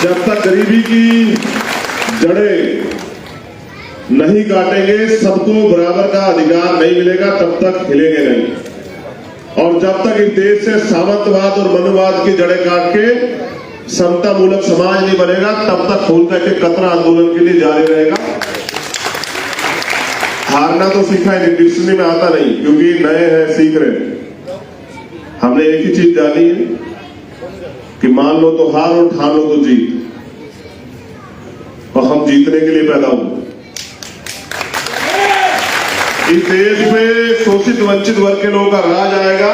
जब तक गरीबी की जड़ें नहीं काटेंगे, सबको बराबर का अधिकार नहीं मिलेगा, तब तक हिलेंगे नहीं। और जब तक इस देश से सामंतवाद और मनुवाद की जड़ें काट के समता मूलक समाज नहीं बनेगा, तब तक फूल का एक कतरा आंदोलन के लिए जारी रहेगा। हारना तो सीखा है, डिक्शनरी में आता नहीं, क्योंकि नए हैं, सीख रहे हैं। हमने एक ही चीज जानी है कि मान लो तो हार और ठान लो तो जीत, और हम जीतने के लिए पैदा हुए। इस देश में शोषित वंचित वर्ग के लोगों का राज आएगा,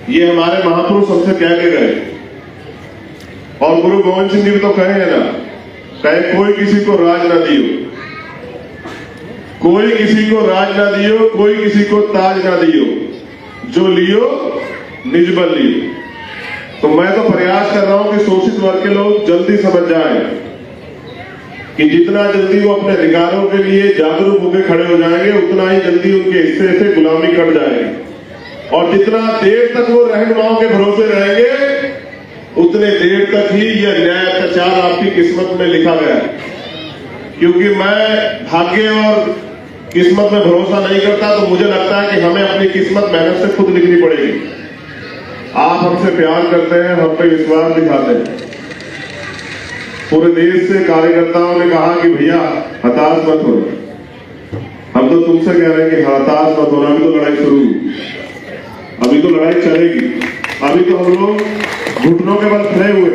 ये हमारे महापुरुष हमसे कह के गए। और गुरु गोविंद सिंह जी भी तो कहे हैं ना, कहे कोई किसी को राज ना दियो, कोई किसी को राज ना दियो, कोई किसी को ताज ना दियो, जो लियो निज बल लियो। तो मैं तो प्रयास कर रहा हूं कि शोषित वर्ग के लोग जल्दी समझ जाएं कि जितना जल्दी वो अपने अधिकारों के लिए जागरूक होकर खड़े हो जाएंगे, उतना ही जल्दी उनके हिस्से से गुलामी कट जाएगी। और जितना देर तक वो रहनुमाओं के भरोसे रहेंगे, उतने देर तक ही यह न्याय अत्याचार आपकी किस्मत में लिखा गया है। क्योंकि मैं भाग्य और किस्मत में भरोसा नहीं करता, तो मुझे लगता है कि हमें अपनी किस्मत मेहनत से खुद लिखनी पड़ेगी। आप हमसे प्यार करते हैं, हम पे विश्वास दिखाते हैं। पूरे देश से कार्यकर्ताओं ने कहा कि भैया हताश मत हो। हम तो तुमसे कह रहे हैं कि हताश मत होना, अभी तो लड़ाई शुरू हुई, अभी तो लड़ाई चलेगी। अभी तो हम लोग घुटनों के बल खड़े हुए,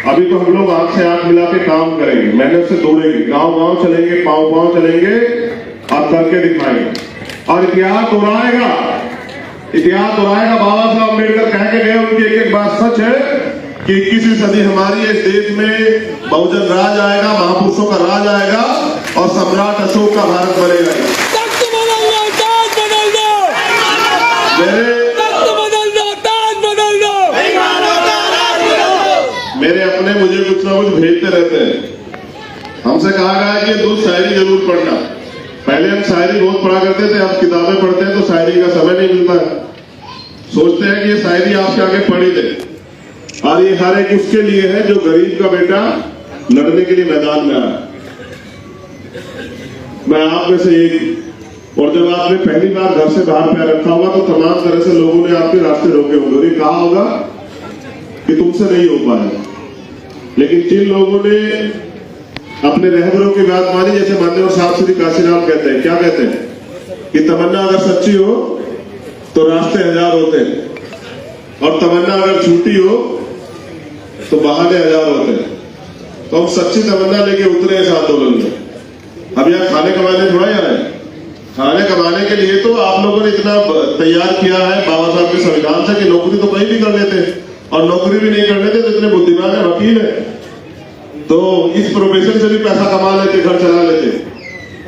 अभी तो हम लोग आंख से आंख मिला के काम करेंगे, मेहनत से दौड़ेंगे, गांव गांव चलेंगे, पांव पांव चलेंगे और करके दिखाएंगे। और इतिहास दोहराएगा, इतिहास दोहराएगा। बाबा साहब अम्बेडकर कह के गए, उनकी एक एक बात सच है कि 21वीं सदी हमारी है। इस देश में बहुजन राज आएगा, महापुरुषों का राज आएगा और सम्राट अशोक का भारत बनेगा। मेरे अपने मुझे कुछ ना कुछ भेजते रहते हैं। हमसे कहा गया है कि दूध शायरी जरूर पढ़ना। पहले हम शायरी बहुत पढ़ा करते थे, अब किताबें पढ़ते हैं तो शायरी का समय नहीं मिलता है। सोचते हैं कि ये शायरी आपके आगे पढ़ी दे, और ये हर एक उसके लिए है जो गरीब का बेटा लड़ने के लिए मैदान में आया। मैं आप में से एक, और जब आपने पहली बार घर से बाहर पैर रखा होगा तो तमाम तरह से लोगों ने आपके रास्ते रोके होंगे और ये कहा होगा कि तुमसे नहीं हो पाएगा। लेकिन जिन लोगों ने अपने रहबरों की बात मानी, जैसे मान्यवर साहब श्री काशीराम कहते हैं, क्या कहते हैं कि तमन्ना अगर सच्ची हो तो रास्ते हजार होते हैं, और तमन्ना अगर झूठी हो तो बहाने हजार होते हैं। तो हम सच्ची तमन्ना लेके उतरे इस आंदोलन में। अब यहाँ खाने कमाने थोड़ा ही आ रहे हैं, खाने कमाने के लिए तो आप लोगों ने इतना तैयार किया है बाबा साहब के संविधान से कि नौकरी तो कहीं भी कर लेते, और नौकरी भी नहीं कर लेते तो इतने बुद्धिमान है, वकील है, तो इस प्रोफेशन से भी पैसा कमा लेते, घर चला लेते।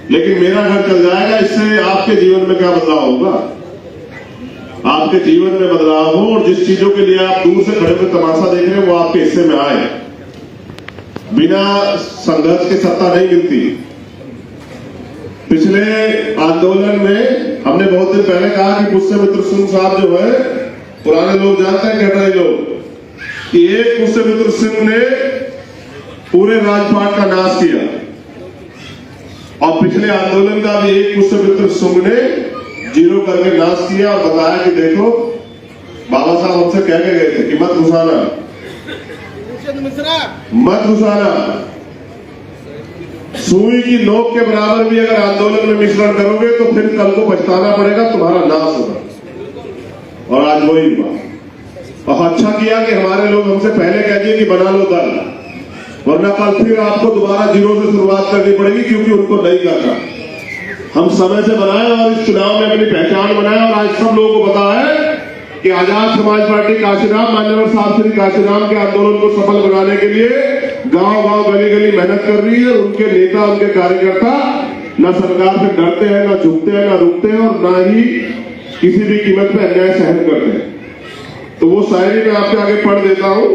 लेकिन मेरा घर चल जाएगा, इससे आपके जीवन में क्या बदलाव होगा? आपके जीवन में बदलाव हो, और जिस चीजों के लिए आप दूर से खड़े हुए तमाशा देख रहे हैं वो आपके हिस्से में आए। बिना संघर्ष के सत्ता नहीं मिलती। पिछले आंदोलन में हमने बहुत दिन पहले कहा कि पुष्यमित्र सिंह साहब जो है, पुराने लोग जानते हैं, कटराई लोग, कि एक पुष्यमित्र सिंह ने पूरे राजपाट का नाश किया, और पिछले आंदोलन का भी एक पुष्यमित्र सिंह ने जीरो करके नाश किया और बताया कि देखो बाबा साहब हमसे कह के गए थे कि मत घुसाना, मत घुसाना। सुई की नोक के बराबर भी अगर आंदोलन में मिश्रण करोगे तो फिर कल को पछताना पड़ेगा, तुम्हारा नाश होगा। और आज वही हुआ। और अच्छा किया कि हमारे लोग हमसे पहले कह दिए कि बना लो दल, वरना कल फिर आपको दोबारा जीरो से शुरुआत करनी पड़ेगी, क्योंकि उनको नहीं करना। हम समय से बनाए और इस चुनाव में अपनी पहचान बनाए, और आज सब लोगों को पता है कि आजाद समाज पार्टी काशीराम, मान्यवर साहब श्री काशीराम के आंदोलन को सफल बनाने के लिए गांव गांव गली गली मेहनत कर रही है। उनके नेता, उनके कार्यकर्ता न सरकार से डरते हैं, न झुकते हैं, न रुकते हैं, और न ही किसी भी कीमत पे अन्याय सहन करते हैं। तो वो शायरी मैं आपके आगे पढ़ देता हूं।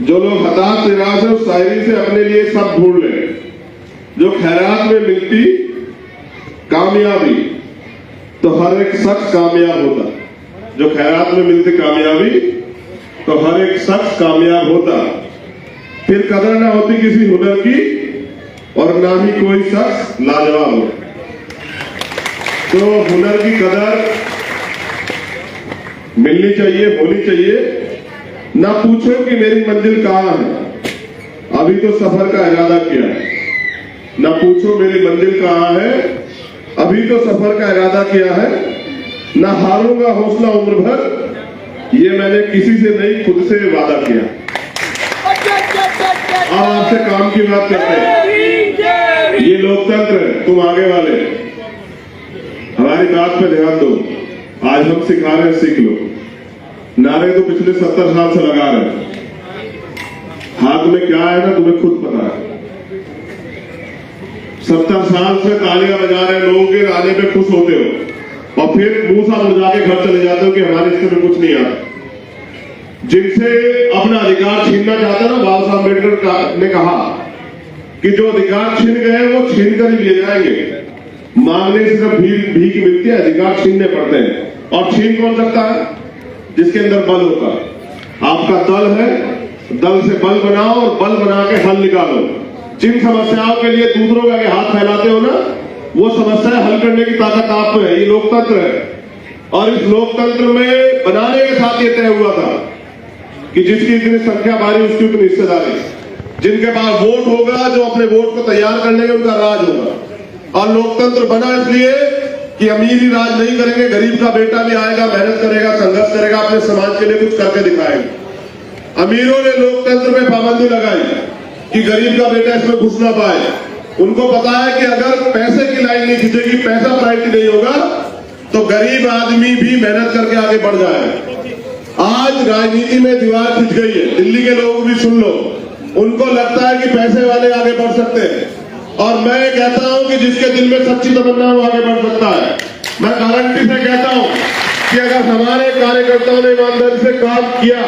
जो लोग हताश निराश है उस शायरी से अपने लिए सब ढूंढ ले। जो खैरात में मिलती कामयाबी तो हर एक शख्स कामयाब होता। जो खैरात में मिलती कामयाबी तो हर एक शख्स कामयाब होता, फिर कदर ना होती किसी हुनर की और ना ही कोई शख्स लाजवाब हो। तो हुनर की कदर मिलनी चाहिए, होनी चाहिए। ना पूछो कि मेरी मंजिल कहां है, अभी तो सफर का इरादा किया है। ना पूछो मेरी मंजिल कहां है, अभी तो सफर का इरादा किया है। ना हारूंगा हौसला उम्र भर, ये मैंने किसी से नहीं खुद से वादा किया। अब आपसे काम की बात करते हैं। ये लोकतंत्र है, तुम आगे वाले हमारी बात पे ध्यान दो। आज हम सिखा रहे हैं, सीख लो। नारे तो पिछले 70 साल से लगा रहे हैं, हाथ में क्या है ना तुम्हें खुद पता है। 70 साल से तालियां बजा रहे लोगों के आने पे खुश होते हो और फिर मुंह सा मुरझा के घर चले जाते हो कि हमारे इसमें कुछ नहीं आता। जिनसे अपना अधिकार छीनना चाहते ना, बाबा साहब अम्बेडकर ने कहा कि जो अधिकार छीन गए वो छीन कर ही ले जाएंगे। मांगने से सिर्फ भीख मिलती है, अधिकार छीनने पड़ते हैं। और छीन कौन सकता है? जिसके अंदर बल होता है। आपका दल है, दल से बल बनाओ और बल बना के हल निकालो। जिन समस्याओं के लिए दूसरों के आगे हाथ फैलाते हो ना, वो समस्या हल करने की ताकत आप में है। ये लोकतंत्र है और इस लोकतंत्र में बनाने के साथ ये तय हुआ था कि जिसकी इतनी संख्या भारी उसकी उतनी हिस्सेदारी। जिनके पास वोट होगा, जो अपने वोट को तैयार करने के, उनका राज होगा। और लोकतंत्र बना इसलिए कि अमीर ही राज नहीं करेंगे, गरीब का बेटा भी आएगा, मेहनत करेगा, संघर्ष करेगा, अपने समाज के लिए कुछ करके दिखाएगा। अमीरों ने लोकतंत्र में पाबंदी लगाई कि गरीब का बेटा इसमें घुस ना पाए। उनको पता है कि अगर पैसे की लाइन नहीं खींचेगी, पैसा प्रायोरिटी नहीं होगा, तो गरीब आदमी भी मेहनत करके आगे बढ़ जाएगा। आज राजनीति में दीवार खिंच गई है, दिल्ली के लोग भी सुन लो। उनको लगता है कि पैसे वाले आगे बढ़ सकते हैं और मैं कहता हूं कि जिसके दिल में सच्ची तमन्ना है वो आगे बढ़ सकता है। मैं गारंटी से कहता हूं कि अगर हमारे कार्यकर्ताओं ने ईमानदारी से काम किया,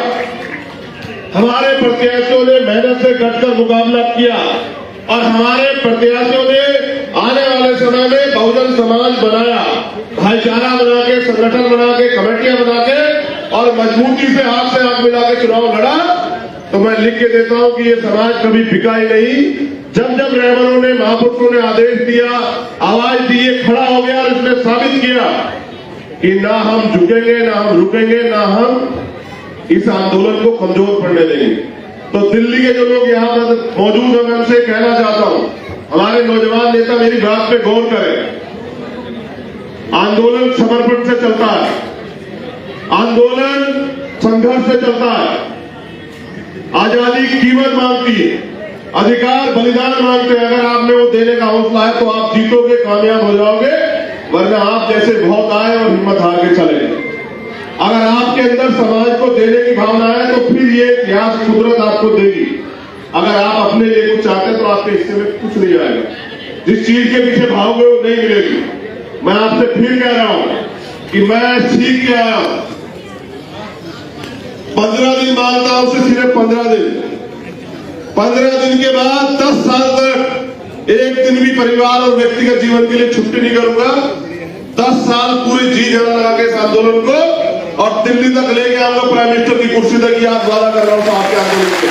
हमारे प्रत्याशियों ने मेहनत से डटकर मुकाबला किया और हमारे प्रत्याशियों ने आने वाले समय में बहुजन समाज बनाया, भाईचारा बना के, संगठन बना के, कमेटियां बना के और मजबूती से हाथ से हाथ मिला के चुनाव लड़ा, तो मैं लिख के देता हूं कि ये समाज कभी बिका ही नहीं। जब जब रहबरों ने, महापुरुषों ने आदेश दिया, आवाज दी, ये खड़ा हो गया और इसने साबित किया कि ना हम झुकेंगे, ना हम रुकेंगे, ना हम इस आंदोलन को कमजोर पड़ने देंगे। तो दिल्ली के जो लोग यहाँ पर मौजूद हैं, मैं उनसे कहना चाहता हूं, हमारे नौजवान नेता मेरी बात पे गौर करें। आंदोलन समर्पण से चलता है, आंदोलन संघर्ष से चलता है। आजादी कीमत मांगती है, अधिकार बलिदान मांगते हैं। अगर आप में वो देने का हौसला है तो आप जीतोगे, कामयाब हो जाओगे, वरना आप जैसे बहुत आए और हिम्मत हार के चले गए। अगर आपके अंदर समाज को देने की भावना है तो फिर ये इतिहास कुदरत आपको देगी। अगर आप अपने लिए कुछ चाहते हैं तो आपके हिस्से में कुछ नहीं आएगा। जिस चीज के पीछे भागोगे वो नहीं मिलेगी। मैं आपसे फिर कह रहा हूं कि मैं सीख के आया हूं। 15 दिन मांगता हूं, उससे सिर्फ 15 दिन। 15 दिन के बाद 10 साल तक एक दिन भी परिवार और व्यक्तिगत जीवन के लिए छुट्टी नहीं करूंगा। 10 साल पूरी जी जान लगा के इस आंदोलन को और दिल्ली तक लेके आऊंगा, प्राइम मिनिस्टर की कुर्सी तक। याद वादा कर रहा हूं आपके आंदोलन से।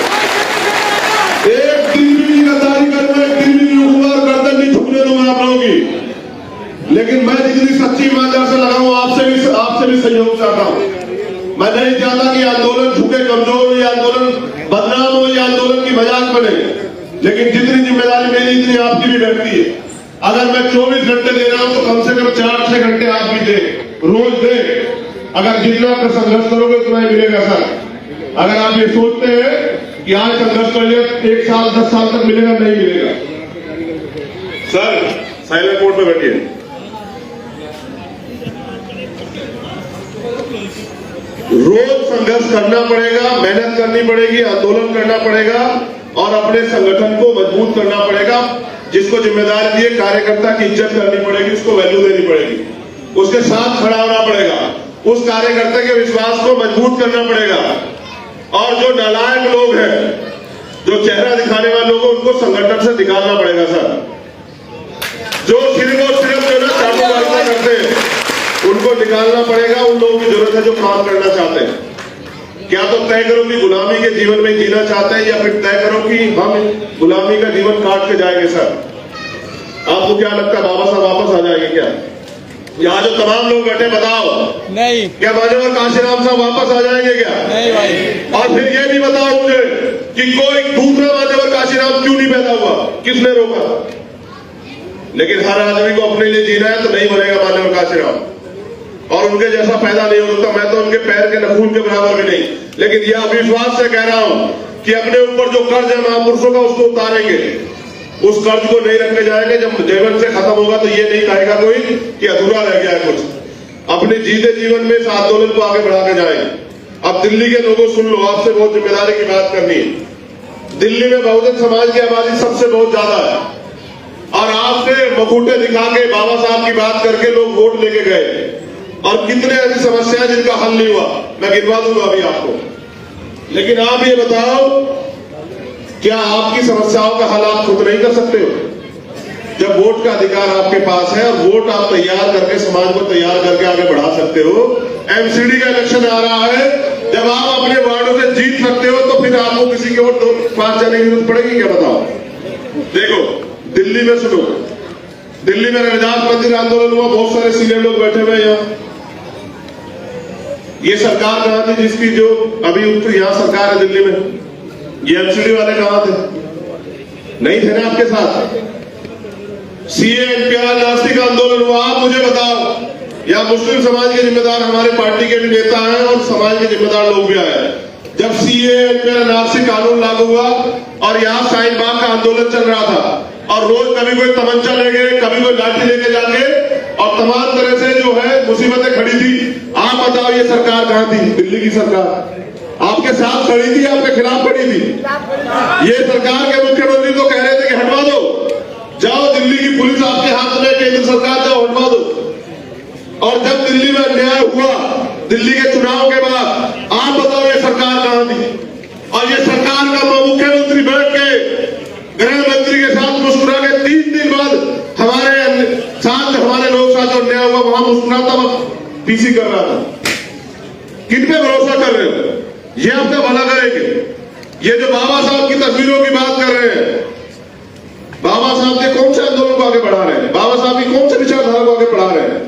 एक दिन भी गद्दारी करूंगा, एक दिन भी नहीं उठूंगा और गर्दन नहीं झुकने दूंगा आप लोगों की। लेकिन मैं जितनी सच्ची ईमानदारी से लगा हूं, आपसे भी सहयोग चाहता हूं। मैं नहीं चाहता कि आंदोलन झुके, कमजोर हो, ये आंदोलन बदनाम हो, ये आंदोलन की मजाक बने। लेकिन जितनी जिम्मेदारी मेरी, इतनी आपकी भी बनती है। अगर मैं 24 घंटे दे रहा हूं तो कम से कम 4-6 घंटे आप भी दे, रोज दे। अगर जितना आप संघर्ष करोगे उतना ही मिलेगा सर। अगर आप ये सोचते हैं कि आज संघर्ष कर लिया 1 साल 10 साल तक मिलेगा, नहीं मिलेगा सर। साइलेंट मोड पे बैठिए। रोज संघर्ष करना पड़ेगा, मेहनत करनी पड़ेगी, आंदोलन करना पड़ेगा और अपने संगठन को मजबूत करना पड़ेगा। जिसको जिम्मेदारी दी है, कार्यकर्ता की इज्जत करनी पड़ेगी, उसको वैल्यू देनी पड़ेगी, उसके साथ खड़ा होना पड़ेगा, उस कार्यकर्ता के विश्वास को मजबूत करना पड़ेगा। और जो नालायक लोग हैं, जो चेहरा दिखाने वाले लोग हैं, उनको संगठन से निकालना पड़ेगा सर। जो सिर्फ और सिर्फ जो ना चाटुकारिता करते हैं, उनको निकालना पड़ेगा। उन लोगों की जरूरत है जो काम करना चाहते हैं। क्या तो तय करो कि गुलामी के जीवन में जीना चाहते हैं, या फिर तय करो कि हम गुलामी का जीवन काट के जाएंगे। सर आपको क्या लगता है, बाबा साहब वापस आ जाएंगे क्या? यहाँ जो तमाम लोग बैठे, बताओ नहीं, क्या मान्यवर काशीराम साहब वापस आ जाएंगे क्या? नहीं भाई। और फिर ये भी बताओ मुझे कि कोई दूसरा मान्यवर काशीराम क्यों नहीं पैदा हुआ, किसने रोका? लेकिन हर आदमी को अपने लिए जीना है तो नहीं बनेगा मान्यवर काशीराम, और उनके जैसा पैदा नहीं हो सकता। मैं तो उनके पैर के नखून के बराबर भी नहीं, लेकिन यह अविश्वास से कह रहा हूं कि अपने ऊपर जो कर्ज है महापुरुषों का, उसको उतारेंगे। उस कर्ज को नहीं रखने जाएंगे। जब जीवन से खत्म होगा तो ये नहीं कहेगा कोई कि अधूरा रह गया है कुछ। अपने जीते जीवन में इस आंदोलन को आगे बढ़ा के जाएंगे। अब दिल्ली के लोगों सुन लो, आपसे बहुत जिम्मेदारी की बात करनी है। दिल्ली में बहुजन समाज की आबादी सबसे बहुत ज्यादा है, और आपसे मखूटे दिखा के बाबा साहब की बात करके लोग वोट लेके गए, और कितने ऐसी समस्याएं जिनका हल नहीं हुआ, मैं गिनवा दूंगा अभी आपको। लेकिन आप ये बताओ, क्या आपकी समस्याओं का हल आप खुद नहीं कर सकते हो? जब वोट का अधिकार आपके पास है और वोट आप तैयार करके, समाज को तैयार करके आगे बढ़ा सकते हो। एमसीडी का इलेक्शन आ रहा है, जब आप अपने वार्डों से जीत सकते हो तो फिर आपको किसी की और 5 जाने की जरूरत पड़ेगी क्या? बताओ। देखो दिल्ली में, सुनो, दिल्ली में रविदास मंदिर आंदोलन हुआ, बहुत सारे सीनियर लोग बैठे हुए यहाँ। ये सरकार कहां थी जिसकी जो अभी यहां सरकार है दिल्ली में? ये एमसीडी वाले कहां थे? नहीं थे ना आपके साथ? सीए एनपीआर नासिक आंदोलन हुआ, आप मुझे बताओ। या मुस्लिम समाज के जिम्मेदार हमारे पार्टी के भी नेता हैं और समाज के जिम्मेदार लोग भी आए। जब सीए एनपीआर नासिक कानून लागू हुआ और यहाँ शाहीन बाग का आंदोलन चल रहा था, और रोज कभी कोई तमंचा ले गए, कभी कोई लाठी लेके जाके, और तमाम तरह से जो है मुसीबतें खड़ी थी। आप बताओ ये सरकार कहां थी? दिल्ली की सरकार आपके साथ खड़ी थी, आपके खिलाफ खड़ी थी? ये सरकार के मुख्यमंत्री तो कह रहे थे कि हटवा दो, जाओ दिल्ली की पुलिस आपके हाथ में, केंद्र सरकार जाओ हटवा दो। और जब दिल्ली में अन्याय हुआ, दिल्ली के चुनाव के बाद, आप बताओ ये सरकार कहां थी? और ये सरकार का मुख्यमंत्री बैठ के गृह मंत्री के साथ मुस्कुरा के 3 दिन बाद हमारे साथ, हमारे लोग साथ जो अन्याय हुआ वहां मुस्कुराता वक्त पीसी कर रहा था। किन पे भरोसा कर रहे हो? ये आपका भला करेंगे? ये जो बाबा साहब की तस्वीरों की बात कर रहे हैं, बाबा साहब के कौन से आंदोलन को आगे बढ़ा रहे हैं? बाबा साहब की कौन से विचारधारा को आगे बढ़ा रहे हैं?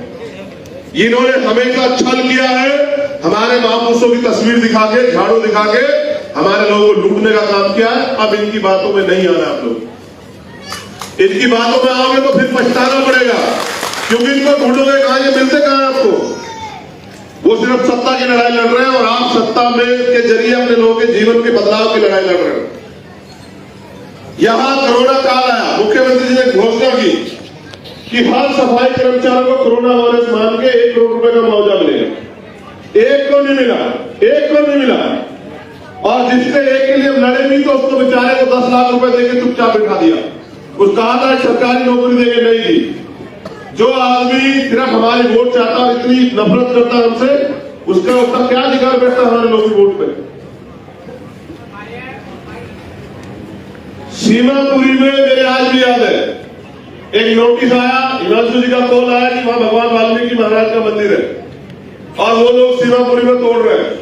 इन्होंने हमेशा छल किया है, हमारे महापुरुषों की तस्वीर दिखा के, झाड़ू दिखा के हमारे लोगों को लूटने का काम किया है। अब इनकी बातों में नहीं आना आप लोग। इनकी बातों में आओगे तो फिर पछताना पड़ेगा, क्योंकि इनको ढूंढोगे कहां, ये मिलते कहां आपको? वो सिर्फ सत्ता की लड़ाई लड़ रहे हैं, और आप सत्ता में के जरिए अपने लोगों के जीवन के बदलाव की लड़ाई लड़ रहे हैं। यहां कोरोना काल आया, मुख्यमंत्री जी ने घोषणा की कि हर सफाई कर्मचारियों को कोरोना वायरस मान के 1 करोड़ रुपए का मुआवजा मिलेगा। एक को नहीं मिला, एक को नहीं मिला। और जिसने एक के लिए लड़े भी तो उसको बेचारे को 10 लाख रुपए देके चुपचाप बैठा दिया। उस कहा था सरकारी नौकरी देंगे, नहीं दी। जो आदमी सिर्फ हमारी वोट चाहता और इतनी नफरत करता हमसे, उसका क्या अधिकार बैठता हमारे लोगों की वोट पे? सीमापुरी में मेरे आज भी याद है, एक नोटिस आया, हिमांशु जी का कॉल आया कि वहां भगवान वाल्मीकि महाराज का मंदिर है, और वो लोग सीमापुरी में तोड़ रहे हैं।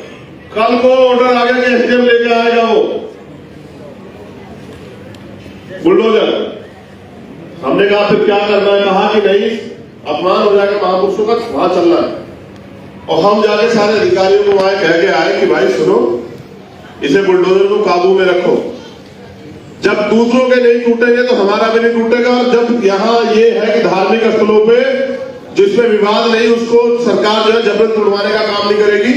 कल को ऑर्डर आ गया कि एसडीएम लेके आएगा वो बुलडोजर। हमने कहा फिर क्या करना है? कहा कि नहीं, अपमान हो जाएगा महापुरुषों का, वहां चलना है। और हम जाके सारे अधिकारियों को वहां कह के आए कि भाई सुनो, इसे बुलडोजर को काबू में रखो। जब दूसरों के नहीं टूटेंगे तो हमारा भी नहीं टूटेगा। और जब यहाँ ये है कि धार्मिक स्थलों पे जिसमें विवाद नहीं, उसको सरकार जो है जबरन तोड़वाने का काम नहीं करेगी,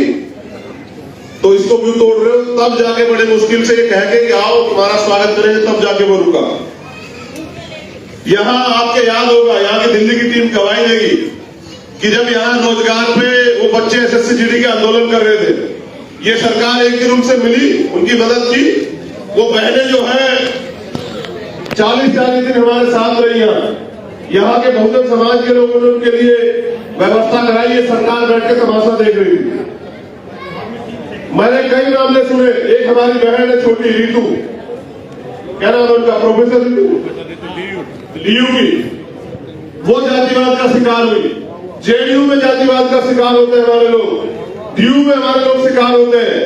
तो इसको क्यों तोड़ रहे हो? तब जाके बड़े मुश्किल से ये कह के कि आओ तुम्हारा स्वागत करेंगे, तब जाके वो रुका। यहां आपके याद होगा, यहाँ की दिल्ली की टीम गवाही देगी कि जब यहाँ रोजगार पे वो बच्चे एसएससी जीडी के आंदोलन कर रहे थे, ये सरकार एक दिन उनसे मिली, उनकी मदद की। वो बहनें जो है 40-40 दिन हमारे साथ रही यहाँ के बहुजन समाज के लोगों ने उनके लिए व्यवस्था कराई। ये सरकार बैठ के तमाशा देख रही थी। मैंने कई मामले सुने। एक हमारी बहन है छोटी, रीतू, क्या नाम है उनका, प्रोफेसर लीयू की, वो जातिवाद का शिकार हुई। जेडीयू में जातिवाद का शिकार होते हैं हमारे लोग, डीयू में हमारे लोग शिकार होते हैं।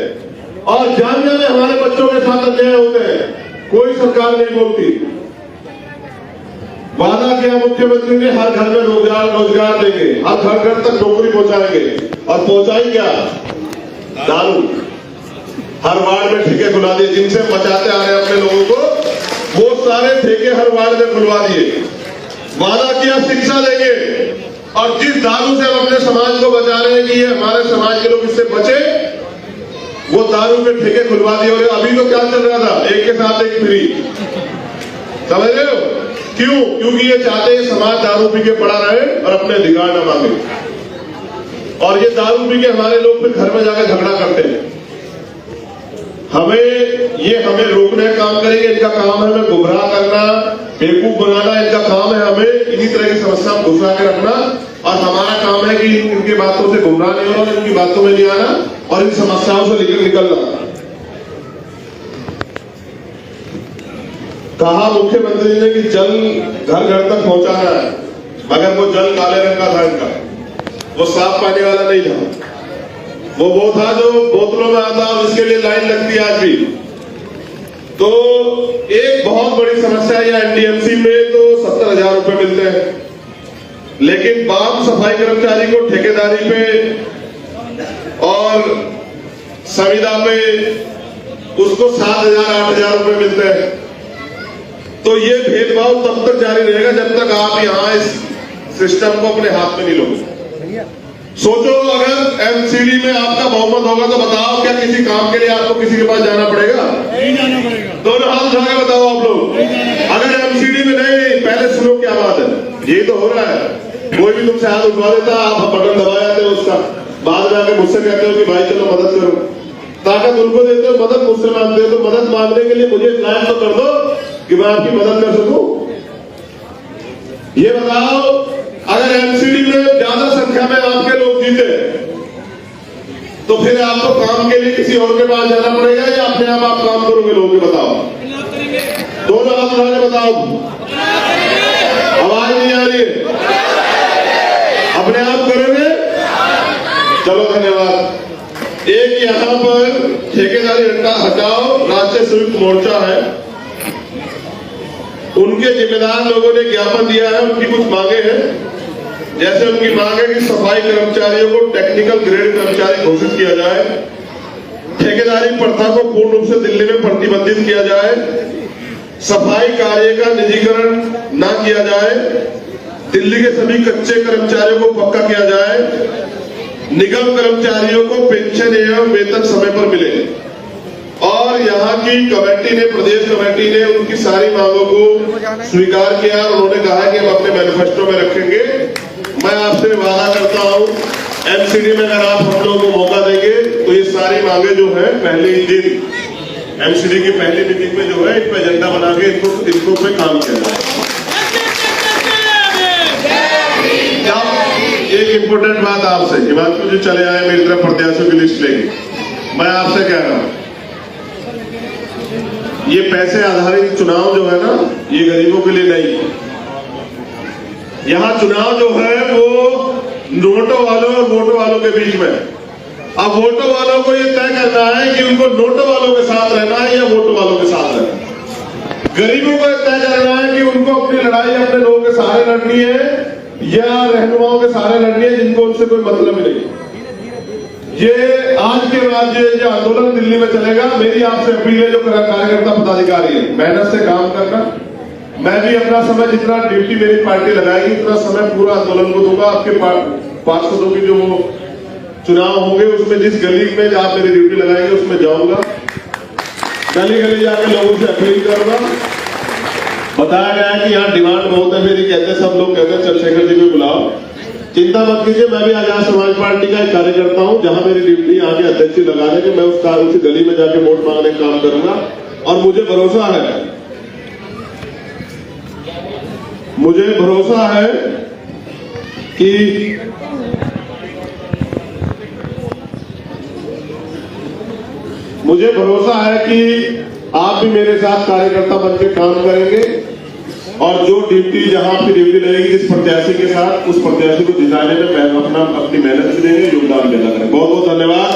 और जामिया में हमारे बच्चों के साथ अन्याय होते हैं, कोई सरकार नहीं बोलती। वादा किया मुख्यमंत्री ने हर घर में रोजगार देंगे, हर घर तक नौकरी पहुंचाएंगे, और पहुंचाई क्या? दारू। हर वार्ड में ठेके खुला दिए, जिनसे बचाते आ रहे हैं अपने लोगों को, वो सारे ठेके हर वार्ड में खुलवा दिए। वादा किया शिक्षा देंगे, और जिस दारू से हम अपने समाज को बचा रहे हैं कि ये हमारे समाज के लोग इससे बचे, वो दारू के ठेके खुलवा दिए। और अभी तो क्या चल रहा था, एक के साथ एक फ्री, समझ रहे हो? क्यों? क्योंकि ये चाहते हैं समाज दारू पी के पड़ा रहे और अपने अधिकार न मांगे। और ये दारू पी के हमारे लोग फिर घर में जाकर झगड़ा करते हैं। हमें रोकने का काम करेंगे, इनका काम है हमें गुमराह करना, बेवकूफ बनाना, इनका काम है हमें इन्हीं तरह की समस्या में घुसा के रखना। और हमारा काम है कि इनकी बातों से गुमराह नहीं होना, इनकी बातों में नहीं आना और इन समस्याओं से निकलना। कहा मुख्यमंत्री ने कि जल घर घर तक पहुंचाना है, मगर वो जल काले रंग का था इनका, वो साफ पानी वाला नहीं था। वो था जो बोतलों में आता और इसके लिए लाइन लगती है आज भी। तो एक बहुत बड़ी समस्या है, एनडीएमसी में तो 70,000 रुपए मिलते हैं, लेकिन बाप सफाई कर्मचारी को ठेकेदारी पे और संविदा पे उसको 7,000 8,000 रुपए मिलते हैं। तो ये भेदभाव तब तक जारी रहेगा जब तक आप यहां इस सिस्टम को अपने हाथ में नहीं लोगे। सोचो, अगर एमसीडी में आपका बहुमत होगा तो बताओ, क्या किसी काम के लिए आपको किसी के पास जाना पड़ेगा? नहीं जाना पड़ेगा। दोनों हाथ उठा के बताओ आप लोग। अगर एमसीडी में नहीं, पहले सुनो क्या बात है। यही तो हो रहा है, कोई भी तुमसे हाथ उठवा देता, आप बटन दबा जाते हो उसका, बाद में आके मुझसे कहते हो कि भाई चलो मदद करो। ताकत उनको देते हो, मदद मुझसे मांगते हो। तो मदद मांगने के लिए मुझे लायक तो कर दो कि मैं आपकी मदद कर सकूं। ये बताओ, अगर एमसीडी में ज्यादा संख्या में आपके लोग जीते तो फिर आपको काम के लिए किसी और के पास जाना पड़ेगा या अपने आप काम करोगे? लोगों के बताओ, दोनों हाथ उठा के बताओ। आवाज नहीं आ रही है? अपने आप करोगे? चलो धन्यवाद। एक यहां पर ठेकेदारी हटाओ राष्ट्रीय संयुक्त मोर्चा है, उनके जिम्मेदार लोगों ने ज्ञापन दिया है, उनकी कुछ मांगे हैं। जैसे उनकी मांग है कि सफाई कर्मचारियों को टेक्निकल ग्रेड कर्मचारी घोषित किया जाए, ठेकेदारी प्रथा को पूर्ण रूप से दिल्ली में प्रतिबंधित किया जाए, सफाई कार्य का निजीकरण न किया जाए, दिल्ली के सभी कच्चे कर्मचारियों को पक्का किया जाए, निगम कर्मचारियों को पेंशन एवं वेतन समय पर मिले। और यहाँ की कमेटी ने, प्रदेश कमेटी ने उनकी सारी मांगों को स्वीकार किया और उन्होंने कहा कि हम अपने मैनिफेस्टो में रखेंगे। मैं आपसे वादा करता हूँ, एमसीडी में अगर आप हम लोगों को मौका देंगे तो ये सारी मांगे जो है पहले ही दिन एमसीडी की पहली मीटिंग में जो है इन पर एजेंडा बना के इनको पे काम किया जाए। एक इंपोर्टेंट बात आपसे, हिमाचल जो चले आए मेरी तरफ प्रत्याशियों की लिस्ट लेके, मैं आपसे कह रहा हूँ, ये पैसे आधारित चुनाव जो है ना, ये गरीबों के लिए नहीं। यहाँ चुनाव जो है वो नोटों वालों और वोटों वालों के बीच में। अब वोटों वालों को ये तय करना है कि उनको नोटों वालों के साथ रहना है या वोटों वालों के साथ रहना है। गरीबों को तय करना है कि उनको अपनी लड़ाई अपने लोगों के सहारे लड़नी है या रहनुमाओं के सहारे लड़नी है जिनको उनसे कोई मतलब ही नहीं। ये आज के बाद जो आंदोलन दिल्ली में चलेगा, मेरी आपसे अपील है, जो कार्यकर्ता पदाधिकारी है, मेहनत से काम करना। मैं भी अपना समय, जितना ड्यूटी मेरी पार्टी लगाएगी उतना समय पूरा आंदोलन को दूंगा। आपके पार्षदों की जो चुनाव होंगे उसमें जिस गली में आप मेरी ड्यूटी लगाएंगे उसमें जाऊंगा, गली गली जाकर लोगों से अपील करूंगा। बताया गया है कि यहाँ डिमांड बहुत है मेरी, कहते सब लोग कहते हैं चंद्रशेखर जी को बुलाओ। चिंता मत कीजिए, मैं भी आजाद समाज पार्टी का एक कार्यकर्ता हूँ। जहां मेरी ड्यूटी आगे अध्यक्ष लगाने के, मैं उस गली में जाके वोट मांगने का काम करूंगा। और मुझे भरोसा है कि आप भी मेरे साथ कार्यकर्ता बनकर काम करेंगे और जो ड्यूटी, जहां आपकी ड्यूटी लगेगी जिस प्रत्याशी के साथ, उस प्रत्याशी को जिताने में अपनी मेहनत भी देंगे, योगदान देना करें। बहुत बहुत धन्यवाद।